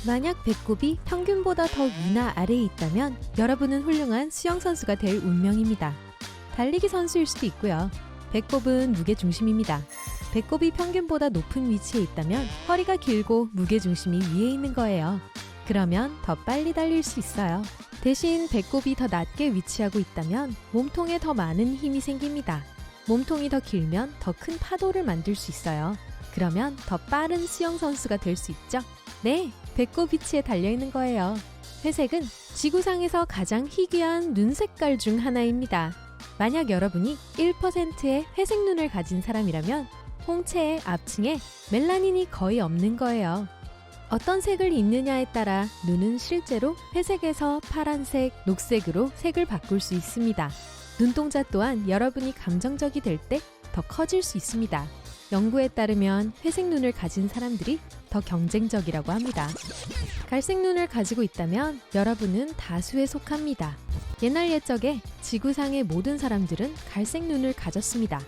만약 배꼽이 평균보다 더 위나 아래에 있다면 여러분은 훌륭한 수영선수가 될 운명입니다. 달리기 선수일 수도 있고요. 배꼽은 무게중심입니다. 배꼽이 평균보다 높은 위치에 있다면 허리가 길고 무게중심이 위에 있는 거예요. 그러면 더 빨리 달릴 수 있어요. 대신 배꼽이 더 낮게 위치하고 있다면 몸통에 더 많은 힘이 생깁니다. 몸통이 더 길면 더 큰 파도를 만들 수 있어요. 그러면 더 빠른 수영선수가 될 수 있죠? 네, 배꼽 위치에 달려있는 거예요. 회색은 지구상에서 가장 희귀한 눈 색깔 중 하나입니다. 만약 여러분이 1%의 회색 눈을 가진 사람이라면 홍채의 앞층에 멜라닌이 거의 없는 거예요. 어떤 색을 입느냐에 따라 눈은 실제로 회색에서 파란색, 녹색으로 색을 바꿀 수 있습니다. 눈동자 또한 여러분이 감정적이 될 때 더 커질 수 있습니다. 연구에 따르면 회색 눈을 가진 사람들이 더 경쟁적이라고 합니다. 갈색 눈을 가지고 있다면 여러분은 다수에 속합니다. 옛날 옛적에 지구상의 모든 사람들은 갈색 눈을 가졌습니다.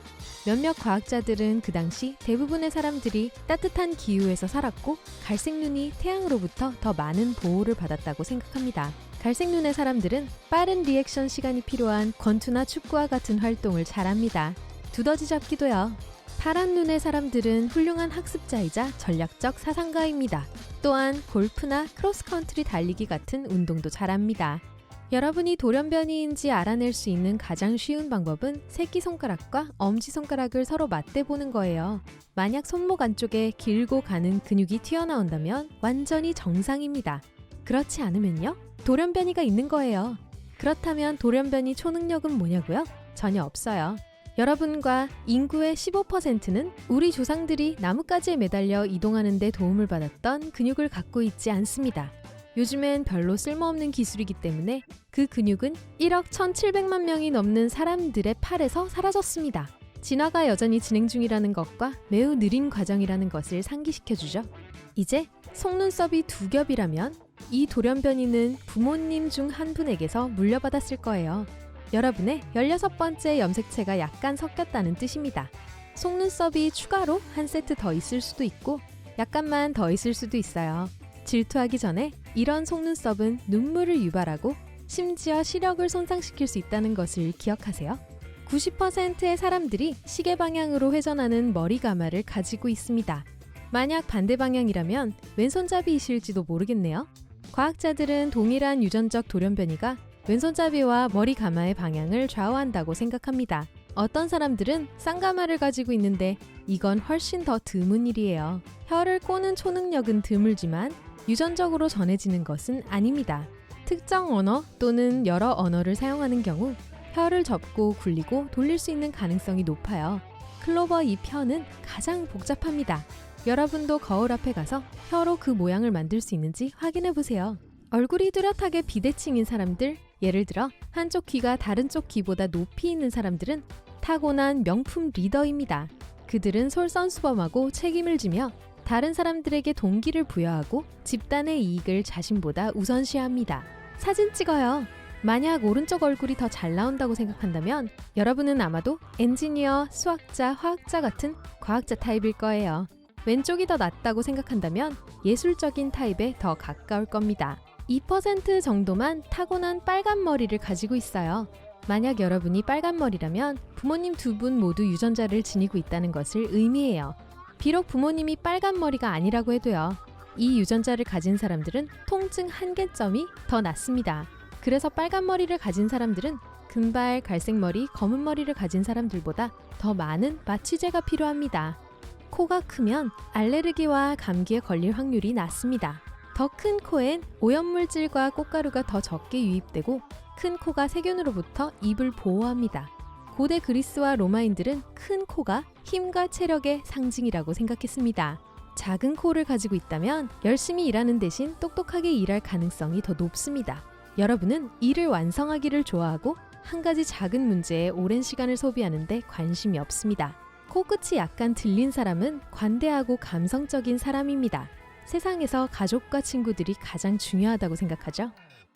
몇몇 과학자들은 그 당시 대부분의 사람들이 따뜻한 기후에서 살았고 갈색 눈이 태양으로부터 더 많은 보호를 받았다고 생각합니다. 갈색 눈의 사람들은 빠른 리액션 시간이 필요한 권투나 축구와 같은 활동을 잘합니다. 두더지 잡기도요. 파란 눈의 사람들은 훌륭한 학습자이자 전략적 사상가입니다. 또한 골프나 크로스컨트리 달리기 같은 운동도 잘합니다. 여러분이 돌연변이인지 알아낼 수 있는 가장 쉬운 방법은 새끼손가락과 엄지손가락을 서로 맞대보는 거예요. 만약 손목 안쪽에 길고 가는 근육이 튀어나온다면 완전히 정상입니다. 그렇지 않으면요? 돌연변이가 있는 거예요. 그렇다면 돌연변이 초능력은 뭐냐고요? 전혀 없어요. 여러분과 인구의 15%는 우리 조상들이 나뭇가지에 매달려 이동하는 데 도움을 받았던 근육을 갖고 있지 않습니다. 요즘엔 별로 쓸모없는 기술이기 때문에 그 근육은 1억 1,700만 명이 넘는 사람들의 팔에서 사라졌습니다. 진화가 여전히 진행 중이라는 것과 매우 느린 과정이라는 것을 상기시켜주죠. 이제 속눈썹이 두 겹이라면 이 돌연변이는 부모님 중 한 분에게서 물려받았을 거예요. 여러분의 16번째 염색체가 약간 섞였다는 뜻입니다. 속눈썹이 추가로 한 세트 더 있을 수도 있고 약간만 더 있을 수도 있어요. 질투하기 전에 이런 속눈썹은 눈물을 유발하고 심지어 시력을 손상시킬 수 있다는 것을 기억하세요. 90%의 사람들이 시계 방향으로 회전하는 머리 가마를 가지고 있습니다. 만약 반대 방향이라면 왼손잡이이실지도 모르겠네요. 과학자들은 동일한 유전적 돌연변이가 왼손잡이와 머리 가마의 방향을 좌우한다고 생각합니다. 어떤 사람들은 쌍가마를 가지고 있는데 이건 훨씬 더 드문 일이에요. 혀를 꼬는 초능력은 드물지만 유전적으로 전해지는 것은 아닙니다. 특정 언어 또는 여러 언어를 사용하는 경우 혀를 접고 굴리고 돌릴 수 있는 가능성이 높아요. 클로버 잎 혀는 가장 복잡합니다. 여러분도 거울 앞에 가서 혀로 그 모양을 만들 수 있는지 확인해 보세요. 얼굴이 뚜렷하게 비대칭인 사람들, 예를 들어 한쪽 귀가 다른 쪽 귀보다 높이 있는 사람들은 타고난 명품 리더입니다. 그들은 솔선수범하고 책임을 지며 다른 사람들에게 동기를 부여하고 집단의 이익을 자신보다 우선시합니다. 사진 찍어요. 만약 오른쪽 얼굴이 더 잘 나온다고 생각한다면 여러분은 아마도 엔지니어, 수학자, 화학자 같은 과학자 타입일 거예요. 왼쪽이 더 낫다고 생각한다면 예술적인 타입에 더 가까울 겁니다. 2% 정도만 타고난 빨간 머리를 가지고 있어요. 만약 여러분이 빨간 머리라면 부모님 두 분 모두 유전자를 지니고 있다는 것을 의미해요. 비록 부모님이 빨간 머리가 아니라고 해도요. 이 유전자를 가진 사람들은 통증 한계점이 더 낮습니다. 그래서 빨간 머리를 가진 사람들은 금발, 갈색 머리, 검은 머리를 가진 사람들보다 더 많은 마취제가 필요합니다. 코가 크면 알레르기와 감기에 걸릴 확률이 낮습니다. 더 큰 코엔 오염물질과 꽃가루가 더 적게 유입되고 큰 코가 세균으로부터 입을 보호합니다. 고대 그리스와 로마인들은 큰 코가 힘과 체력의 상징이라고 생각했습니다. 작은 코를 가지고 있다면 열심히 일하는 대신 똑똑하게 일할 가능성이 더 높습니다. 여러분은 일을 완성하기를 좋아하고 한 가지 작은 문제에 오랜 시간을 소비하는데 관심이 없습니다. 코끝이 약간 들린 사람은 관대하고 감성적인 사람입니다. 세상에서 가족과 친구들이 가장 중요하다고 생각하죠?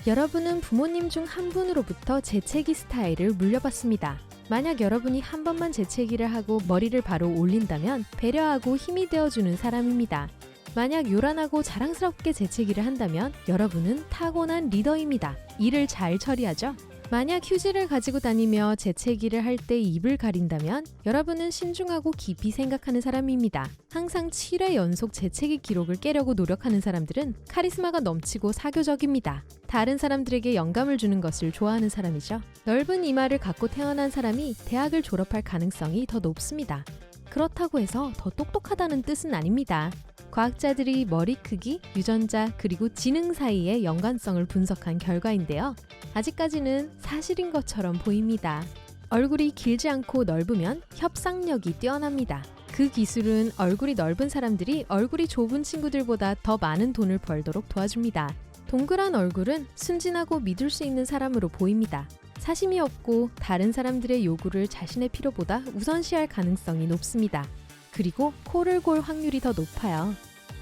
여러분은 부모님 중 한 분으로부터 재채기 스타일을 물려받습니다. 만약 여러분이 한 번만 재채기를 하고 머리를 바로 올린다면 배려하고 힘이 되어주는 사람입니다. 만약 요란하고 자랑스럽게 재채기를 한다면 여러분은 타고난 리더입니다. 일을 잘 처리하죠? 만약 휴지를 가지고 다니며 재채기를 할 때 입을 가린다면 여러분은 신중하고 깊이 생각하는 사람입니다. 항상 7회 연속 재채기 기록을 깨려고 노력하는 사람들은 카리스마가 넘치고 사교적입니다. 다른 사람들에게 영감을 주는 것을 좋아하는 사람이죠. 넓은 이마를 갖고 태어난 사람이 대학을 졸업할 가능성이 더 높습니다. 그렇다고 해서 더 똑똑하다는 뜻은 아닙니다. 과학자들이 머리 크기, 유전자, 그리고 지능 사이의 연관성을 분석한 결과인데요. 아직까지는 사실인 것처럼 보입니다. 얼굴이 길지 않고 넓으면 협상력이 뛰어납니다. 그 기술은 얼굴이 넓은 사람들이 얼굴이 좁은 친구들보다 더 많은 돈을 벌도록 도와줍니다. 동그란 얼굴은 순진하고 믿을 수 있는 사람으로 보입니다. 사심이 없고 다른 사람들의 요구를 자신의 필요보다 우선시할 가능성이 높습니다. 그리고 코를 골 확률이 더 높아요.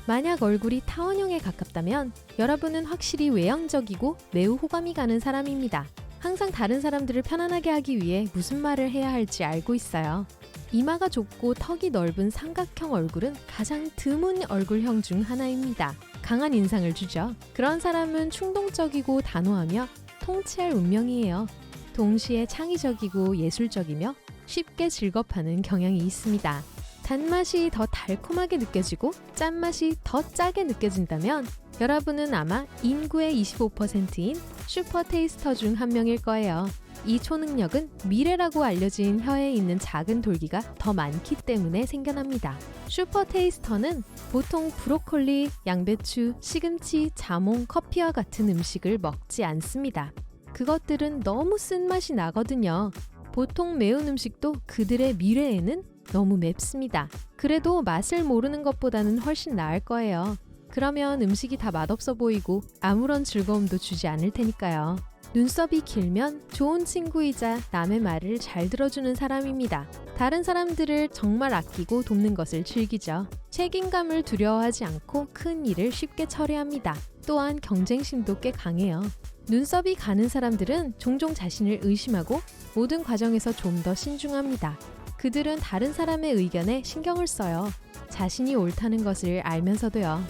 만약 얼굴이 타원형에 가깝다면 여러분은 확실히 외향적이고 매우 호감이 가는 사람입니다. 항상 다른 사람들을 편안하게 하기 위해 무슨 말을 해야 할지 알고 있어요. 이마가 좁고 턱이 넓은 삼각형 얼굴은 가장 드문 얼굴형 중 하나입니다. 강한 인상을 주죠. 그런 사람은 충동적이고 단호하며 통치할 운명이에요. 동시에 창의적이고 예술적이며 쉽게 즐겁하는 경향이 있습니다. 단맛이 더 달콤하게 느껴지고 짠맛이 더 짜게 느껴진다면 여러분은 아마 인구의 25%인 슈퍼 테이스터 중 한 명일 거예요. 이 초능력은 미래라고 알려진 혀에 있는 작은 돌기가 더 많기 때문에 생겨납니다. 슈퍼 테이스터는 보통 브로콜리, 양배추, 시금치, 자몽, 커피와 같은 음식을 먹지 않습니다. 그것들은 너무 쓴맛이 나거든요. 보통 매운 음식도 그들의 미래에는 너무 맵습니다. 그래도 맛을 모르는 것보다는 훨씬 나을 거예요. 그러면 음식이 다 맛없어 보이고 아무런 즐거움도 주지 않을 테니까요. 눈썹이 길면 좋은 친구이자 남의 말을 잘 들어주는 사람입니다. 다른 사람들을 정말 아끼고 돕는 것을 즐기죠. 책임감을 두려워하지 않고 큰 일을 쉽게 처리합니다. 또한 경쟁심도 꽤 강해요. 눈썹이 가는 사람들은 종종 자신을 의심하고 모든 과정에서 좀 더 신중합니다. 그들은 다른 사람의 의견에 신경을 써요. 자신이 옳다는 것을 알면서도요.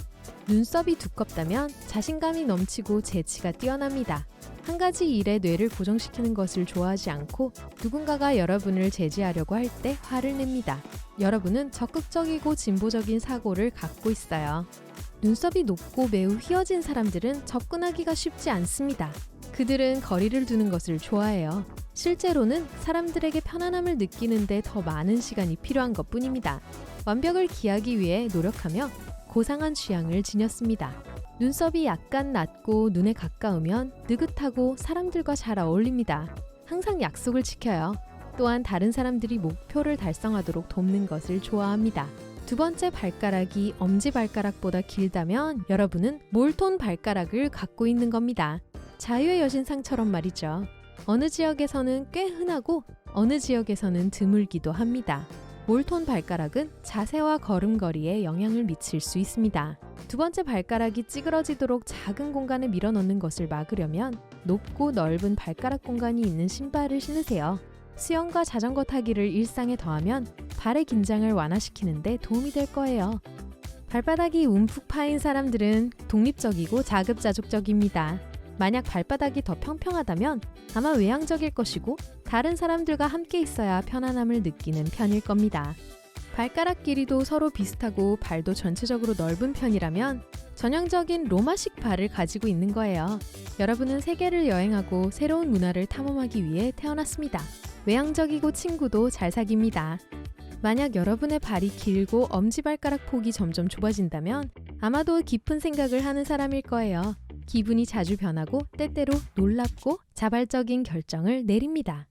눈썹이 두껍다면 자신감이 넘치고 재치가 뛰어납니다. 한 가지 일에 뇌를 고정시키는 것을 좋아하지 않고 누군가가 여러분을 제지하려고 할 때 화를 냅니다. 여러분은 적극적이고 진보적인 사고를 갖고 있어요. 눈썹이 높고 매우 휘어진 사람들은 접근하기가 쉽지 않습니다. 그들은 거리를 두는 것을 좋아해요. 실제로는 사람들에게 편안함을 느끼는데 더 많은 시간이 필요한 것뿐입니다. 완벽을 기하기 위해 노력하며 고상한 취향을 지녔습니다. 눈썹이 약간 낮고 눈에 가까우면 느긋하고 사람들과 잘 어울립니다. 항상 약속을 지켜요. 또한 다른 사람들이 목표를 달성하도록 돕는 것을 좋아합니다. 두 번째 발가락이 엄지발가락보다 길다면 여러분은 몰톤 발가락을 갖고 있는 겁니다. 자유의 여신상처럼 말이죠. 어느 지역에서는 꽤 흔하고 어느 지역에서는 드물기도 합니다. 몰톤 발가락은 자세와 걸음걸이에 영향을 미칠 수 있습니다. 두 번째 발가락이 찌그러지도록 작은 공간에 밀어넣는 것을 막으려면 높고 넓은 발가락 공간이 있는 신발을 신으세요. 수영과 자전거 타기를 일상에 더하면 발의 긴장을 완화시키는 데 도움이 될 거예요. 발바닥이 움푹 파인 사람들은 독립적이고 자급자족적입니다. 만약 발바닥이 더 평평하다면 아마 외향적일 것이고 다른 사람들과 함께 있어야 편안함을 느끼는 편일 겁니다. 발가락 길이도 서로 비슷하고 발도 전체적으로 넓은 편이라면 전형적인 로마식 발을 가지고 있는 거예요. 여러분은 세계를 여행하고 새로운 문화를 탐험하기 위해 태어났습니다. 외향적이고 친구도 잘 사깁니다. 만약 여러분의 발이 길고 엄지발가락 폭이 점점 좁아진다면 아마도 깊은 생각을 하는 사람일 거예요. 기분이 자주 변하고 때때로 놀랍고 자발적인 결정을 내립니다.